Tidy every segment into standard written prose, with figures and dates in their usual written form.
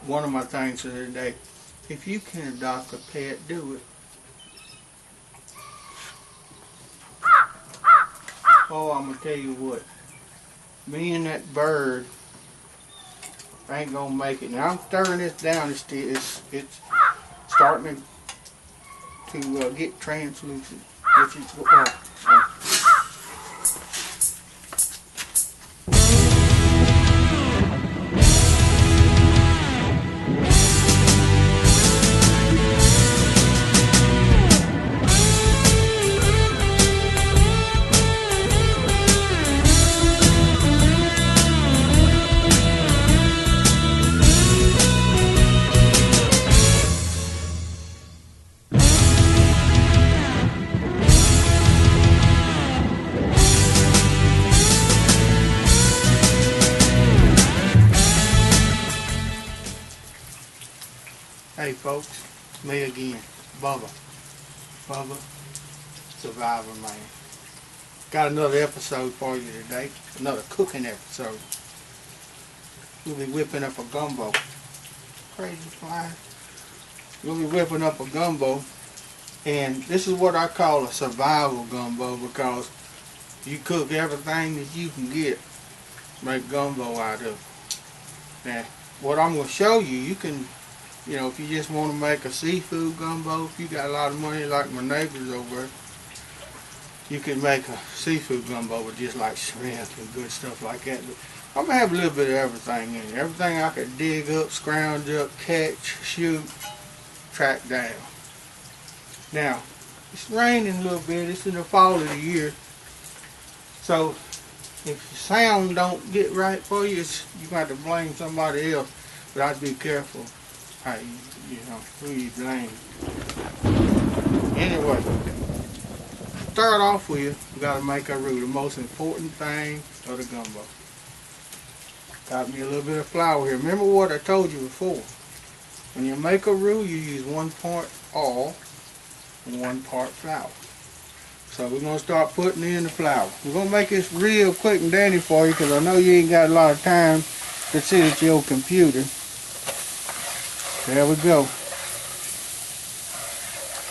one of my things for the day. If you can adopt a pet, do it. Oh, I'm gonna tell you what. Me and that bird ain't gonna make it. Now I'm stirring this down. It's starting to get translucent. Which is, hey folks, me again, Bubba Survivorman. Got another episode for you today, another cooking episode. We'll be whipping up a gumbo. Crazy fly. We'll be whipping up a gumbo, and this is what I call a survival gumbo because you cook everything that you can get, make gumbo out of. Now, what I'm going to show you, you can, you know, if you just want to make a seafood gumbo, if you got a lot of money like my neighbors over there, you can make a seafood gumbo with just like shrimp and good stuff like that. But I'm going to have a little bit of everything in it. Everything I could dig up, scrounge up, catch, shoot, track down. Now, it's raining a little bit. It's in the fall of the year. So, if the sound don't get right for you, you got to blame somebody else. But I'd be careful how you know, who you blame. Anyway, start off with, we got to make our roux, the most important thing of the gumbo. Got me a little bit of flour here. Remember what I told you before. When you make a roux, you use 1 part oil and 1 part flour. So we're going to start putting in the flour. We're going to make this real quick and dandy for you because I know you ain't got a lot of time to sit at your computer. There we go.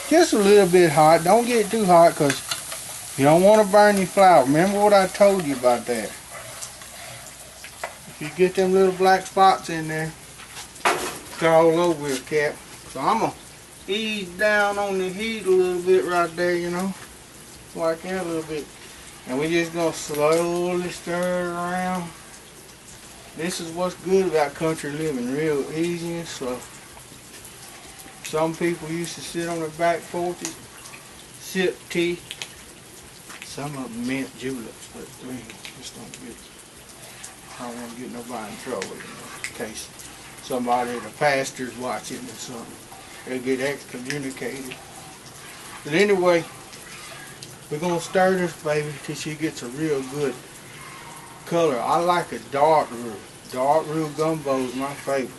Just a little bit hot. Don't get too hot because you don't want to burn your flour. Remember what I told you about that. If you get them little black spots in there, it's all over your cap. So I'm going to ease down on the heat a little bit right there, you know. Like that a little bit. And we're just going to slowly stir it around. This is what's good about country living, real easy and slow. Some people used to sit on the back porch, sip tea. Some of them mint juleps, but we just don't get, I don't want to get nobody in trouble, you know, in case somebody, the pastor's watching or something. They'll get excommunicated. But anyway, we're going to stir this baby till she gets a real good color. I like a dark roux. Dark roux gumbo is my favorite.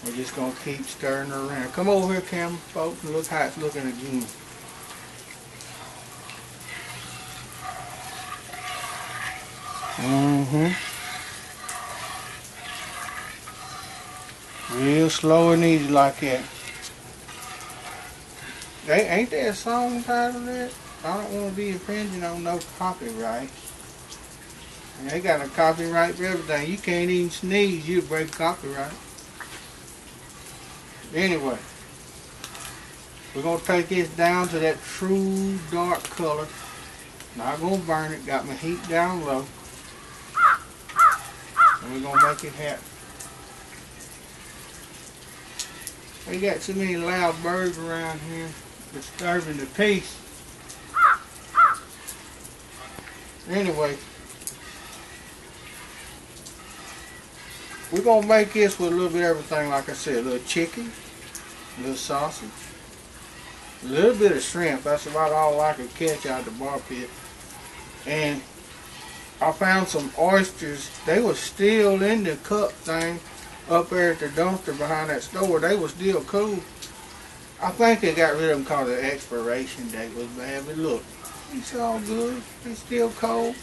We're just going to keep stirring her around. Come over here, camera folks, and look how it's looking again. Real slow and easy like that. Ain't there a song title that? I don't want to be infringing on no copyright. And they got a copyright for everything. You can't even sneeze, you break copyright. Anyway, we're going to take this down to that true dark color. Not going to burn it. Got my heat down low. And we're going to make it happen. We got so many loud birds around here disturbing the peace. Anyway, we're going to make this with a little bit of everything, like I said. A little chicken, a little sausage, a little bit of shrimp. That's about all I could catch out of the bar pit. And I found some oysters. They were still in the cup thing up there at the dumpster behind that store. They were still cool. I think they got rid of them because the expiration date was bad. But look, it's all good. It's still cold.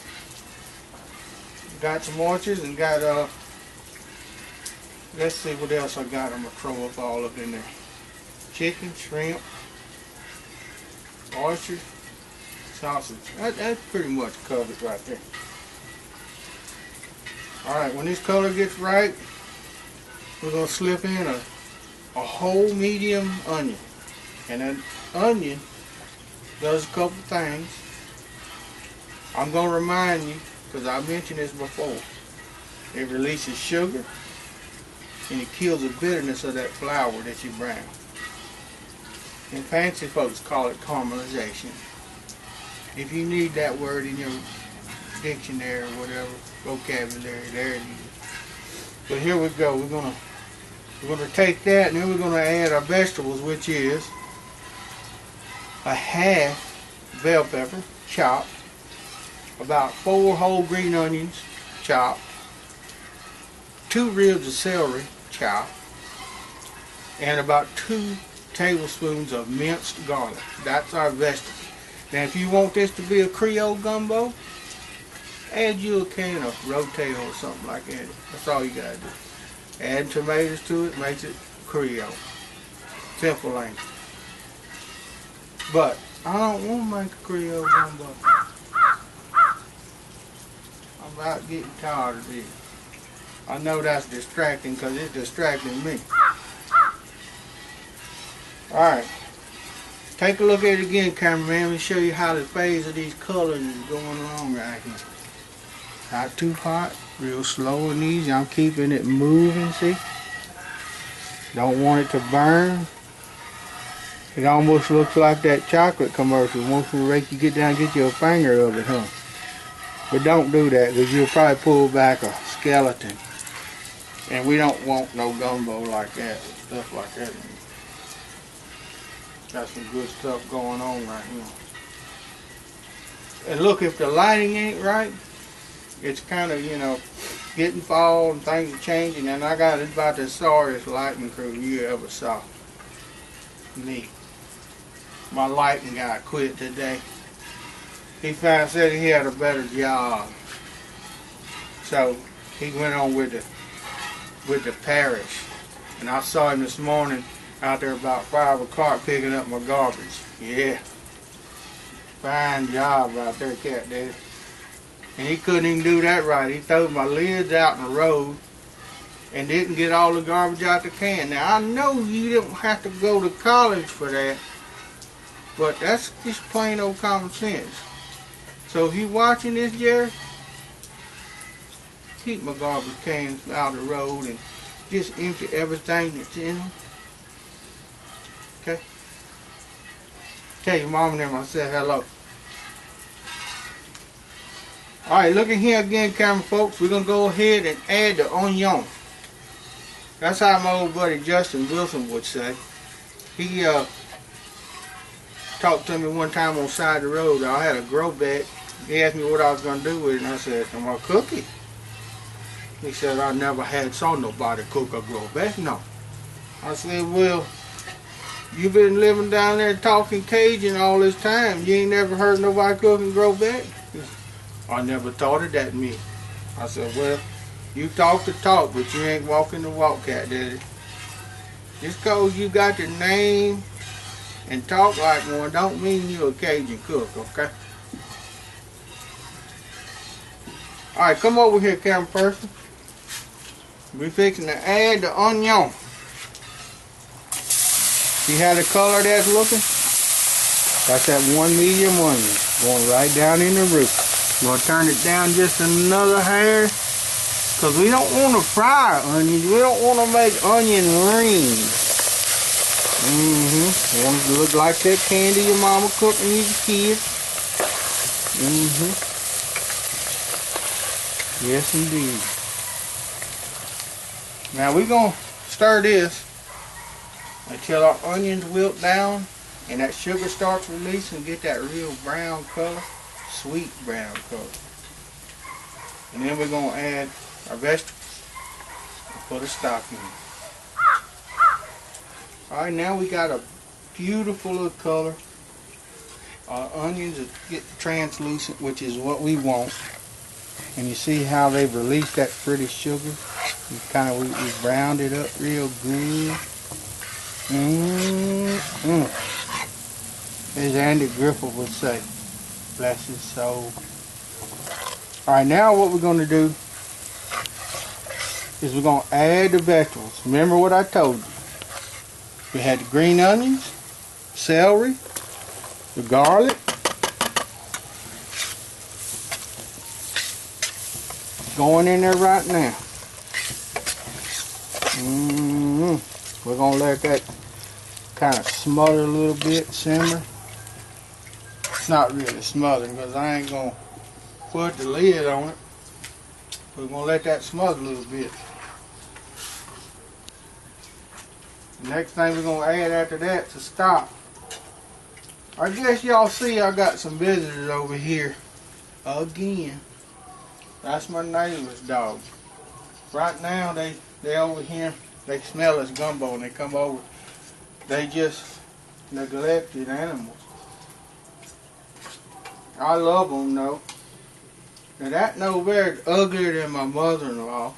Got some oysters and got Let's see what else I got. I'm going to throw up all of it in there. Chicken, shrimp, oysters, sausage. That's pretty much covered right there. Alright, when this color gets right, we're going to slip in a whole medium onion. And an onion does a couple things. I'm going to remind you, because I mentioned this before, it releases sugar and it kills the bitterness of that flour that you brown. And fancy folks call it caramelization. If you need that word in your dictionary or whatever, vocabulary, there it is. But here we go. We're gonna take that and then we're gonna add our vegetables, which is a half bell pepper chopped, about 4 whole green onions chopped, 2 ribs of celery chopped, and about 2 tablespoons of minced garlic. That's our vegetable. Now if you want this to be a Creole gumbo, add you a can of rotel or something like that. That's all you gotta do. Add tomatoes to it, makes it Creole. Simple, ain't it? But I don't want to make a Creole gumbo. I'm about getting tired of this. I know that's distracting because it's distracting me. Alright. Take a look at it again, cameraman. Let me show you how the phase of these colors is going along right here. Not too hot, real slow and easy. I'm keeping it moving, see? Don't want it to burn. It almost looks like that chocolate commercial. Once we make you get down and get you a finger of it, huh? But don't do that because you'll probably pull back a skeleton. And we don't want no gumbo like that, stuff like that. Got some good stuff going on right here. And look, if the lighting ain't right, it's kind of, you know, getting fall and things are changing. And I got about the sorriest lighting crew you ever saw. Me. My lighting guy quit today. He said he had a better job. So he went on with the parish. And I saw him this morning out there about 5 o'clock picking up my garbage. Yeah. Fine job out there, cat dad. And he couldn't even do that right. He threw my lids out in the road and didn't get all the garbage out the can. Now I know you don't have to go to college for that, but that's just plain old common sense. So if you watching this, Jerry, keep my garbage cans out of the road and just empty everything that's in them. Okay? Tell your mom and them I said hello. Alright, look at here again, camera folks. We're going to go ahead and add the onion. That's how my old buddy Justin Wilson would say. He talked to me one time on the side of the road. I had a grow bag. He asked me what I was going to do with it, and I said, I'm going to cook it. He said, I never saw nobody cook a grow bag. No. I said, well, you've been living down there talking Cajun all this time. You ain't never heard nobody cooking grow bag? I never thought of that me. I said, well, you talk the talk, but you ain't walking the walk, cat daddy. Just cause you got the name and talk like one don't mean you a Cajun cook, okay? Alright, come over here, camera person. We're fixing to add the onion. See how the color that's looking? That's that 1 medium onion going right down in the root. We're going to turn it down just another hair because we don't want to fry onions. We don't want to make onion rings. Want it to look like that candy your mama cooked when you was a kid. Yes, indeed. Now we're going to stir this until our onions wilt down and that sugar starts releasing and get that real brown color. Sweet brown color. And then we're going to add our vegetables and put a stock in. Alright, now we got a beautiful little color. Our onions get translucent, which is what we want. And you see how they've released that pretty sugar. We browned it up real good. As Andy Griffith would say, bless his soul. Alright, now what we're going to do is we're going to add the vegetables. Remember what I told you. We had the green onions, celery, the garlic, going in there right now. We're going to let that kind of smother a little bit, simmer. It's not really smothering because I ain't going to put the lid on it. We're going to let that smother a little bit. The next thing we're going to add after that to stock. I guess y'all see I got some visitors over here again. That's my neighbor's dog. Right now they over here. They smell us gumbo and they come over. They just neglected animals. I love them though. Now that no very uglier than my mother-in-law,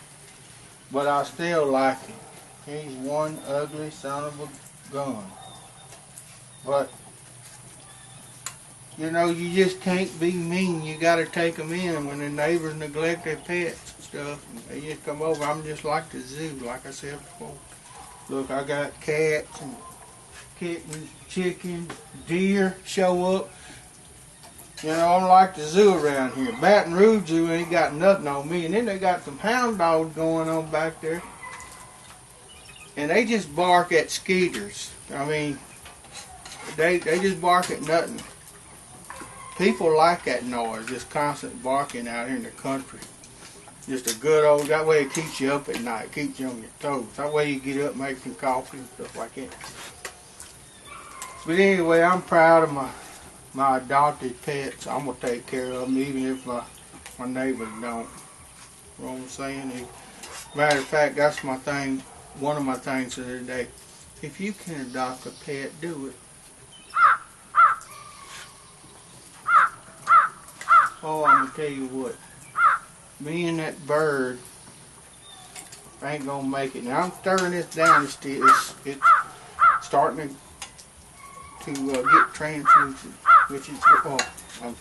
but I still like him. He's one ugly son of a gun. But you know, you just can't be mean. You got to take them in when the neighbors neglect their pets and stuff. And they just come over. I'm just like the zoo, like I said before. Look, I got cats and kittens, chickens, deer show up. You know, I'm like the zoo around here. Baton Rouge Zoo ain't got nothing on me. And then they got some hound dogs going on back there. And they just bark at skeeters. I mean, they just bark at nothing. People like that noise, just constant barking out here in the country. Just a good old, that way it keeps you up at night, keeps you on your toes. That way you get up, make some coffee and stuff like that. But anyway, I'm proud of my adopted pets. I'm going to take care of them even if my neighbors don't. You know what I'm saying? Matter of fact, that's my thing, one of my things today. If you can adopt a pet, do it. Oh, I'm going to tell you what. Me and that bird ain't going to make it. Now, I'm stirring this down. It's starting to get translucent, which is, down.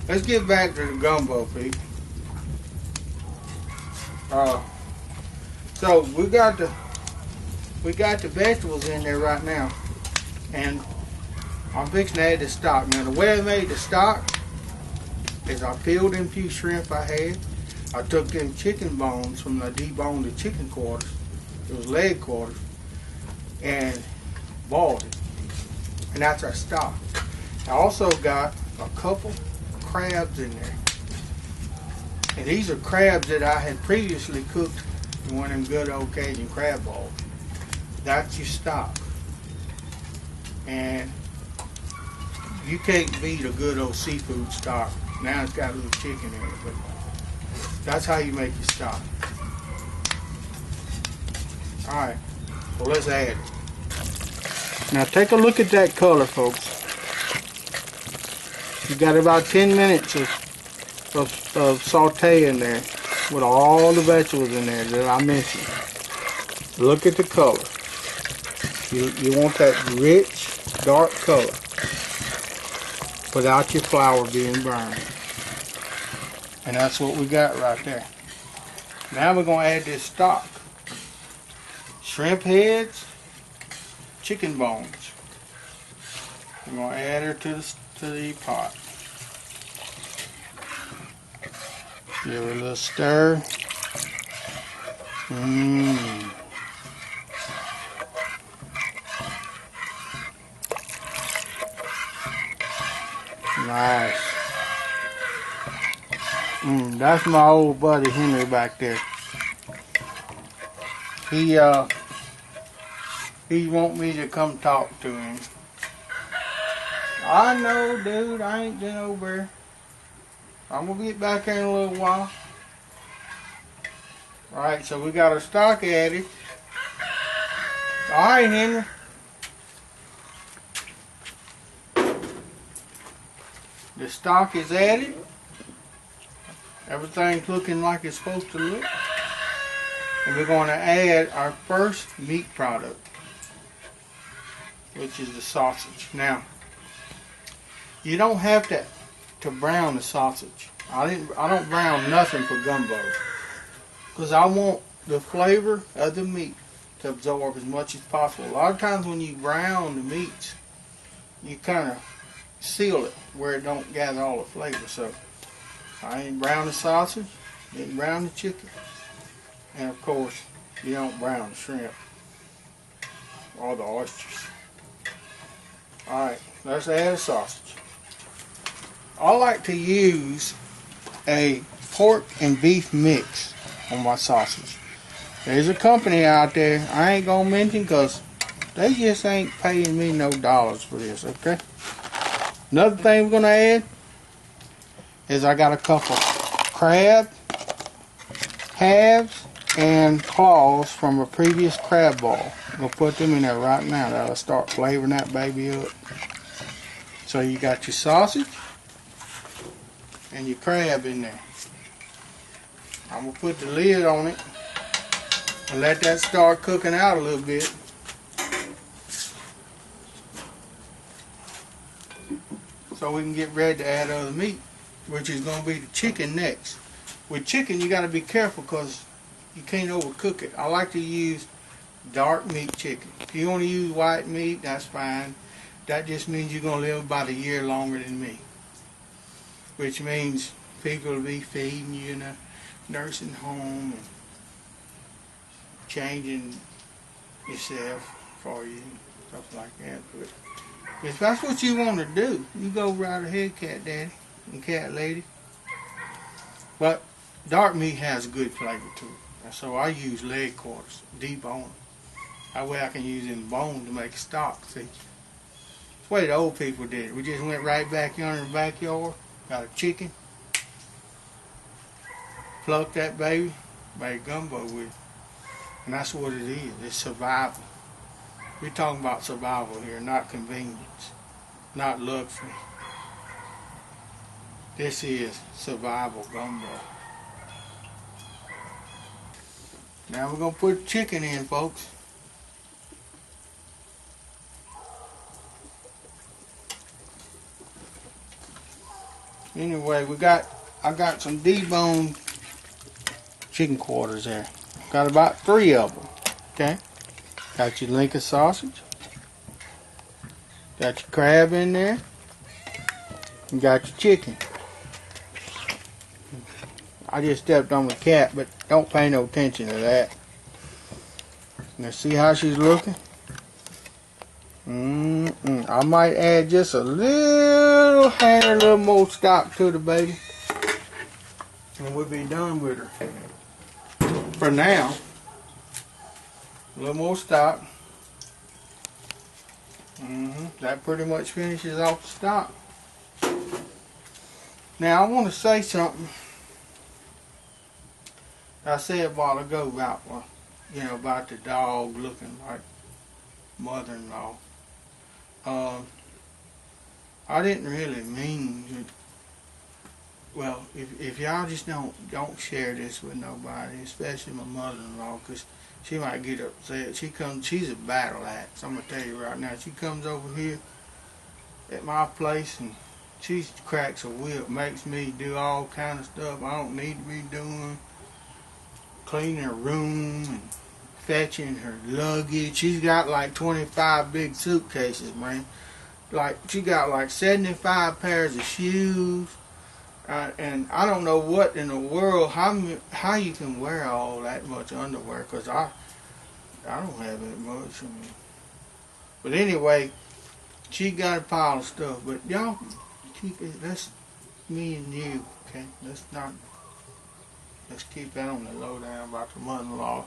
Let's get back to the gumbo, people. So we got the vegetables in there right now, and I'm fixing to add the stock. Now the way I made the stock is I peeled them few shrimp I had. I took them chicken bones from the deboned the chicken quarters. It was leg quarters, and boiled it, and that's our stock. I also got a couple crabs in there, and these are crabs that I had previously cooked in one of them good old Cajun crab balls. That's your stock, and you can't beat a good old seafood stock. Now it's got a little chicken in it, but that's how you make your stock. All right, so let's add it. Now take a look at that color, folks. You got about 10 minutes of saute in there with all the vegetables in there that I mentioned. Look at the color. You want that rich, dark color without your flour being burned. And that's what we got right there. Now we're going to add this stock. Shrimp heads, chicken bones. We're going to add her to the pot. Give her a little stir. Nice. That's my old buddy Henry back there. He want me to come talk to him. I know, dude. I ain't been over there. I'm gonna get back here in a little while. Alright, so we got our stock added. Alright, Henry. The stock is added. Everything's looking like it's supposed to look. And we're going to add our first meat product, which is the sausage. Now, you don't have to brown the sausage. I don't brown nothing for gumbo, because I want the flavor of the meat to absorb as much as possible. A lot of times when you brown the meats, you kind of seal it where it don't gather all the flavor. So I ain't brown the sausage, didn't brown the chicken, and of course you don't brown the shrimp or the oysters. Alright, let's add a sausage. I like to use a pork and beef mix on my sausage. There's a company out there I ain't gonna mention because they just ain't paying me no dollars for this, okay? Another thing we're gonna add is I got a couple crab halves and claws from a previous crab ball. I'm gonna put them in there right now. That'll start flavoring that baby up. So you got your sausage and your crab in there. I'm gonna put the lid on it and let that start cooking out a little bit. So we can get ready to add other meat, which is gonna be the chicken next. With chicken, you gotta be careful because you can't overcook it. I like to use dark meat chicken. If you want to use white meat, that's fine. That just means you're gonna live about a year longer than me, which means people will be feeding you in a nursing home and changing yourself for you, stuff like that. But if that's what you want to do, you go right ahead, cat daddy and cat lady. But dark meat has a good flavor to it. And so I use leg quarters, debone. That way I can use in the bone to make stock, see. That's the way the old people did it. We just went right back yonder in the backyard, got a chicken, plucked that baby, made gumbo with it. And that's what it is. It's survival. We're talking about survival here, not convenience, not luxury. This is survival gumbo. Now we're going to put chicken in, folks. Anyway, I got some deboned chicken quarters there. Got about 3 of them. Okay. Got your Lincoln sausage. Got your crab in there. And got your chicken. I just stepped on the cat, but don't pay no attention to that. Now see how she's looking? I might add just a little more stock to the baby, and we'll be done with her. For now, a little more stock. That pretty much finishes off the stock. Now I want to say something I said a while ago about, about the dog looking like mother-in-law. I didn't really mean to. Well, if y'all just don't share this with nobody, especially my mother-in-law, because she might get upset. She's a battle axe. I'm gonna tell you right now. She comes over here at my place and she cracks a whip, makes me do all kind of stuff I don't need to be doing. Cleaning her room and fetching her luggage. She's got like 25 big suitcases, man. Like, she got like 75 pairs of shoes. And I don't know what in the world, how you can wear all that much underwear, because I don't have that much. But anyway, she got a pile of stuff. But y'all keep it, that's me and you, okay? Let's keep that on the lowdown about the mother-in-law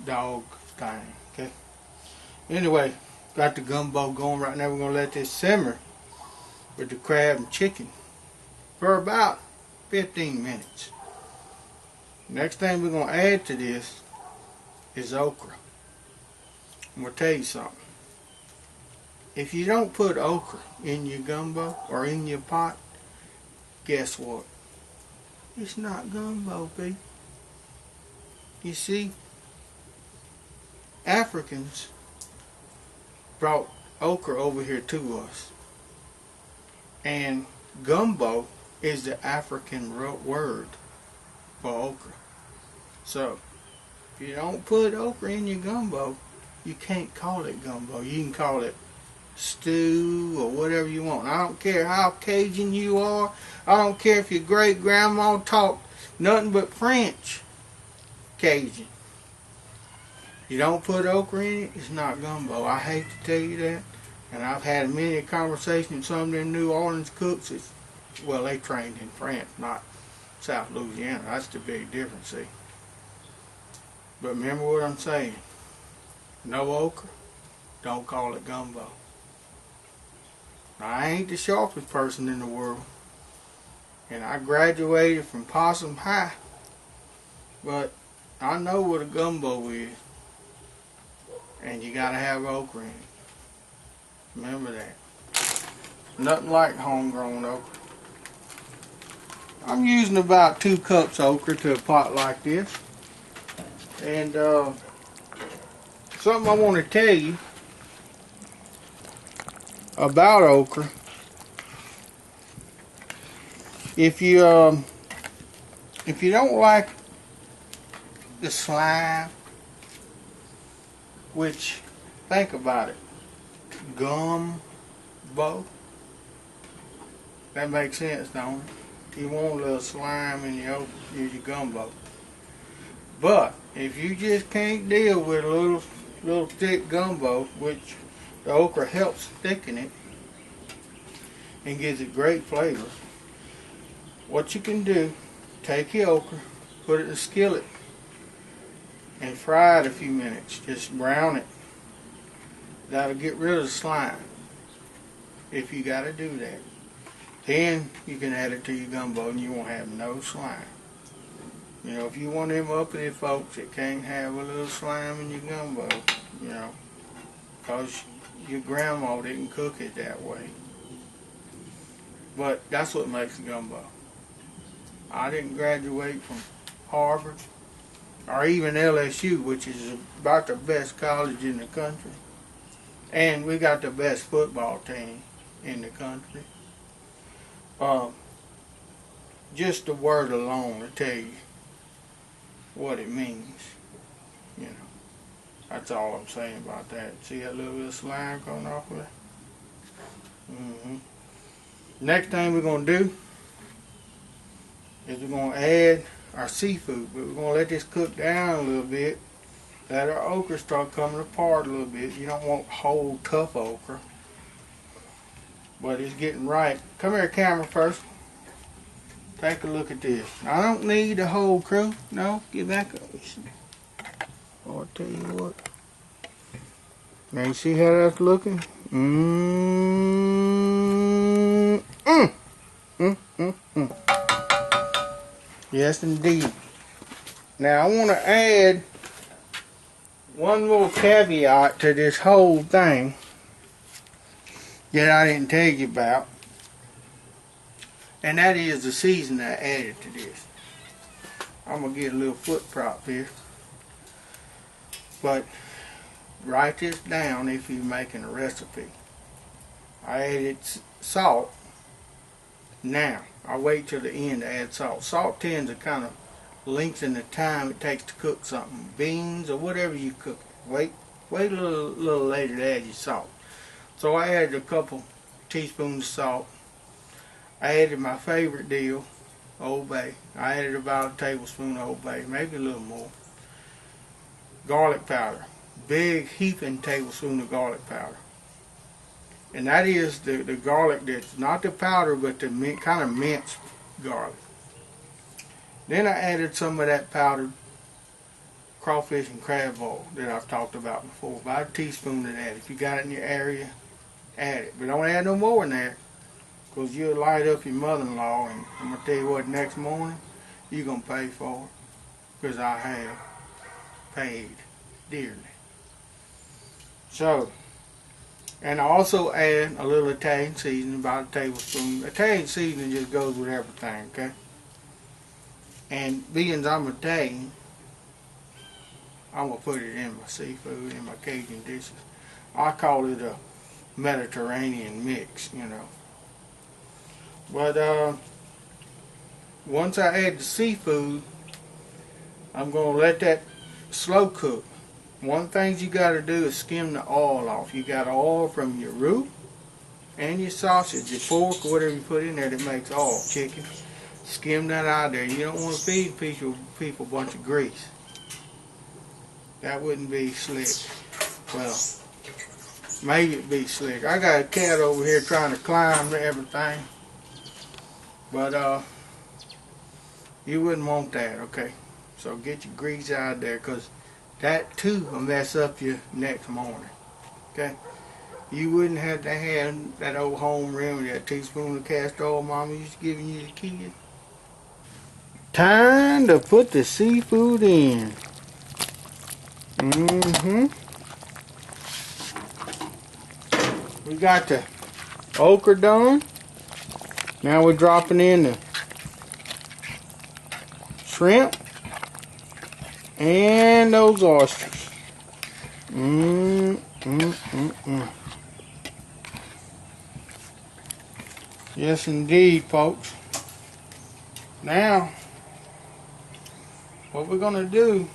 dog thing, okay? Anyway, got the gumbo going right now. We're going to let this simmer with the crab and chicken for about 15 minutes. Next thing we're going to add to this is okra. I'm going to tell you something. If you don't put okra in your gumbo or in your pot, guess what? It's not gumbo, baby. You see, Africans brought okra over here to us. And gumbo is the African word for okra. So, if you don't put okra in your gumbo, you can't call it gumbo. You can call it stew or whatever you want. I don't care how Cajun you are. I don't care if your great grandma talked nothing but French Cajun. You don't put okra in it, it's not gumbo. I hate to tell you that. And I've had many conversations with some of them New Orleans cooks. Well, they trained in France, not South Louisiana. That's the big difference, see. But remember what I'm saying. No okra, don't call it gumbo. Now, I ain't the sharpest person in the world. And I graduated from Possum High. But I know what a gumbo is. And you gotta have okra in it. Remember that. Nothing like homegrown okra. I'm using about 2 cups okra to a pot like this. And something I want to tell you about okra. If you don't like the slime, which, think about it, gumbo, that makes sense, don't it? You want a little slime in your gumbo. But if you just can't deal with a little thick gumbo, which the okra helps thicken it and gives it great flavor, what you can do, take your okra, put it in a skillet, and fry it a few minutes. Just brown it. That'll get rid of the slime, if you got to do that. Then you can add it to your gumbo and you won't have no slime. You know, if you want them uppity folks that can't have a little slime in your gumbo, you know, because your grandma didn't cook it that way. But that's what makes a gumbo. I didn't graduate from Harvard or even LSU, which is about the best college in the country. And we got the best football team in the country. Just the word alone will tell you what it means. You know, that's all I'm saying about that. See that little bit of slime coming off of it? Next thing we're going to do is we're going to add our seafood, but we're going to let this cook down a little bit. Let our okra start coming apart a little bit. You don't want whole tough okra, but it's getting right. Come here, camera, first. Take a look at this. I don't need the whole crew. No, get back up. Oh, I'll tell you what. Now you see how that's looking? Yes, indeed. Now I want to add one more caveat to this whole thing that I didn't tell you about, and that is the seasoning I added to this. I'm going to get a little foot prop here, but write this down if you're making a recipe. I added salt. Now, I wait till the end to add salt. Salt tends to kind of lengthen the time it takes to cook something. Beans or whatever you cook. Wait a little later to add your salt. So I added a couple teaspoons of salt. I added my favorite deal, Old Bay. I added about a tablespoon of Old Bay, maybe a little more. Garlic powder. Big heaping tablespoon of garlic powder. And that is the garlic that's not the powder, but the kind of minced garlic. Then I added some of that powdered crawfish and crab oil that I've talked about before. About a teaspoon of that. If you got it in your area, add it. But don't add no more than that. Because you'll light up your mother-in-law, and I'm going to tell you what, next morning, you're going to pay for it. Because I have paid dearly. So, and I also add a little Italian seasoning, about a tablespoon. Italian seasoning just goes with everything, okay? And being I'm Italian, I'm going to put it in my seafood, in my Cajun dishes. I call it a Mediterranean mix, you know. But once I add the seafood, I'm going to let that slow cook. One of the things you got to do is skim the oil off. You got oil from your roux and your sausage, your pork, or whatever you put in there that makes oil, chicken. Skim that out of there. You don't want to feed people a bunch of grease. That wouldn't be slick. Well, maybe it'd be slick. I got a cat over here trying to climb everything. But you wouldn't want that, okay? So get your grease out of there, because that too will mess up you next morning, okay? You wouldn't have to have that old home remedy, that teaspoon of castor oil Mama used to giving you as a kid. Time to put the seafood in. We got the okra done. Now we're dropping in the shrimp and those oysters. Yes, indeed, folks. Now, what we're going to do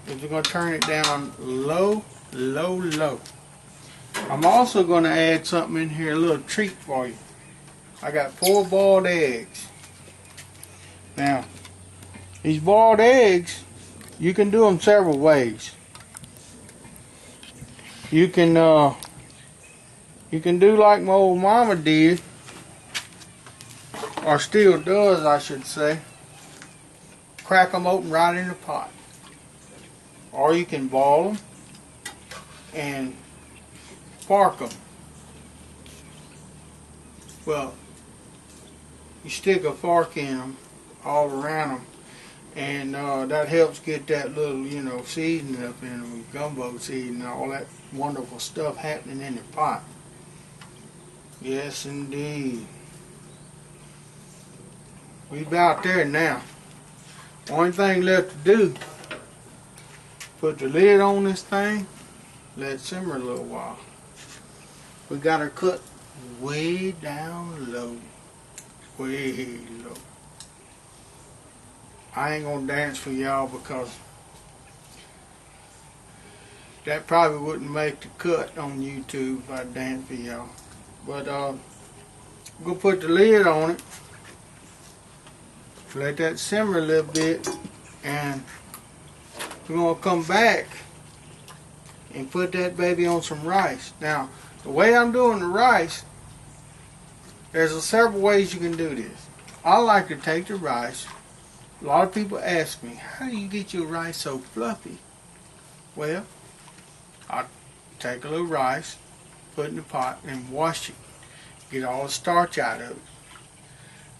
is we're going to turn it down low, low, low. I'm also going to add something in here, a little treat for you. I got 4 boiled eggs. Now, these boiled eggs, you can do them several ways. You can do like my old mama did, or still does, I should say. Crack them open right in the pot. Or you can boil them and fork them. Well, you stick a fork in them all around them, and that helps get that little, you know, seasoning up in them, gumbo seasoning, all that wonderful stuff happening in the pot. Yes, indeed. We about there now. Only thing left to do, put the lid on this thing, let it simmer a little while. We got her cooked way down low. Way low. I ain't gonna dance for y'all because that probably wouldn't make the cut on YouTube if I dance for y'all. But we'll put the lid on it. Let that simmer a little bit, and we're gonna come back and put that baby on some rice. Now, the way I'm doing the rice, there's several ways you can do this. I like to take the rice. A lot of people ask me, how do you get your rice so fluffy? Well, I take a little rice, put it in the pot, and wash it. Get all the starch out of it.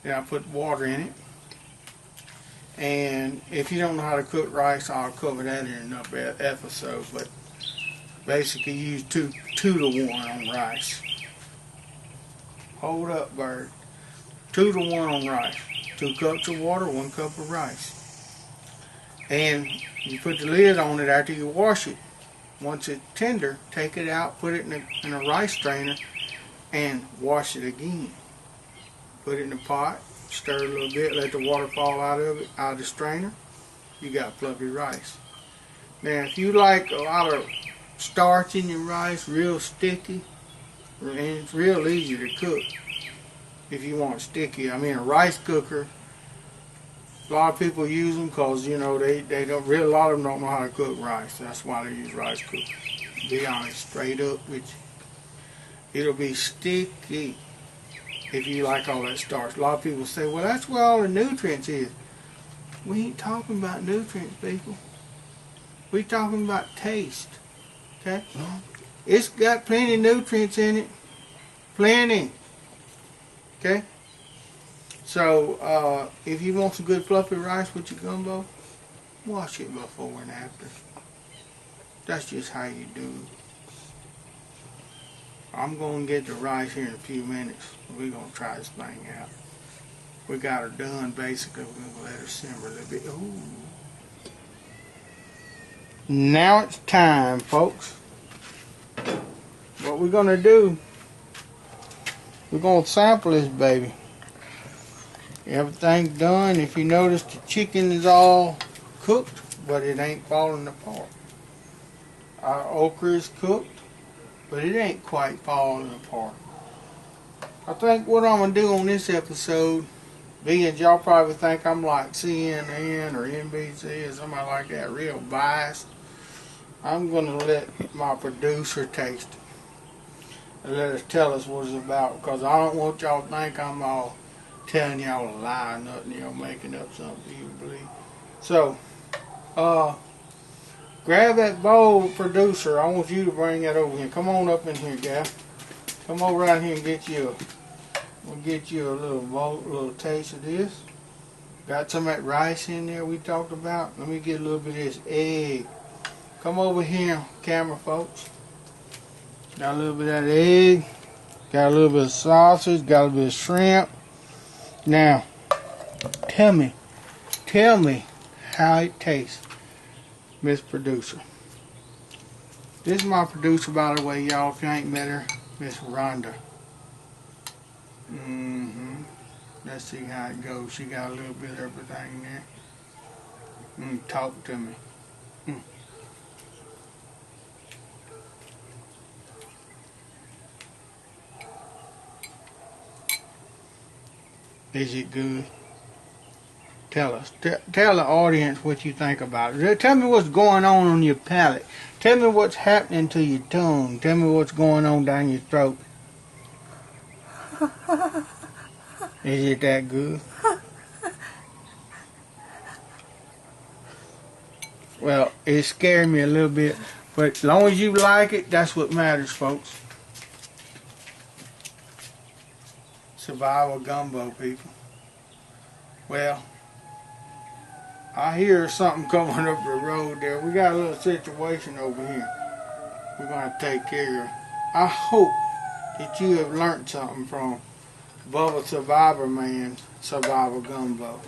Then I put water in it. And if you don't know how to cook rice, I'll cover that in another episode. But basically use 2 to 1 on rice. Hold up, bird. 2 to 1 on rice. 2 cups of water, 1 cup of rice. And you put the lid on it after you wash it. Once it's tender, take it out, put it in a rice strainer, and wash it again. Put it in the pot, stir it a little bit, let the water fall out of it, out of the strainer. You got fluffy rice. Now, if you like a lot of starch in your rice, real sticky, and it's real easy to cook. If you want sticky, I mean a rice cooker. A lot of people use them because, you know, they don't really, a lot of them don't know how to cook rice. That's why they use rice cookers. To be honest, straight up with you, it'll be sticky if you like all that starch. A lot of people say, well, that's where all the nutrients is. We ain't talking about nutrients, people. We talking about taste. Okay? It's got plenty of nutrients in it. Plenty. Okay? So, if you want some good fluffy rice with your gumbo, wash it before and after. That's just how you do it. I'm going to get the rice here in a few minutes. We're going to try this thing out. We got her done, basically. We're going to let her simmer a little bit. Ooh. Now it's time, folks. What we're going to do, we're going to sample this baby. Everything's done. If you notice, the chicken is all cooked, but it ain't falling apart. Our okra is cooked, but it ain't quite falling apart. I think what I'm going to do on this episode, being y'all probably think I'm like CNN or NBC or somebody like that, real biased, I'm going to let my producer taste it and let us tell us what it's about, because I don't want y'all to think I'm all telling y'all a lie or nothing, you know, making up something you believe. So, grab that bowl, producer. I want you to bring that over here. Come on up in here, gal. Come over right here and get you we'll get you a little bowl, a little taste of this. Got some of that rice in there we talked about. Let me get a little bit of this egg. Come over here, camera folks. Got a little bit of that egg. Got a little bit of sausage. Got a little bit of shrimp. Now, tell me how it tastes, Miss Producer. This is my producer, by the way, y'all, if you ain't met her, Miss Rhonda. Let's see how it goes. She got a little bit of everything there. Talk to me. Is it good? Tell us. Tell the audience what you think about it. Tell me what's going on your palate. Tell me what's happening to your tongue. Tell me what's going on down your throat. Is it that good? Well, it scared me a little bit, but as long as you like it, that's what matters, folks. Survival gumbo, people. Well, I hear something coming up the road there. We got a little situation over here we're going to take care of. I hope that you have learned something from Bubba Survivorman's Survival Gumbo.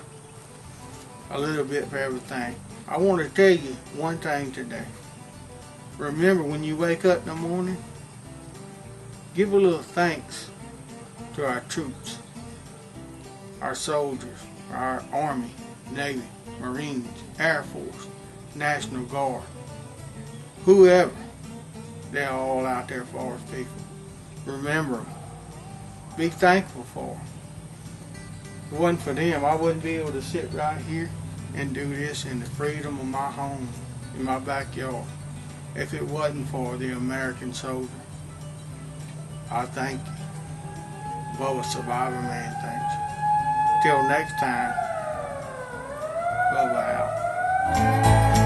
A little bit for everything. I want to tell you one thing today. Remember, when you wake up in the morning, give a little thanks to our troops, our soldiers, our Army, Navy, Marines, Air Force, National Guard, whoever. They're all out there for us, people. Remember them. Be thankful for them. If it wasn't for them, I wouldn't be able to sit right here and do this in the freedom of my home, in my backyard. If it wasn't for the American soldier, I thank you. Bubba Survivorman thanks you. Till next time, Bubba out.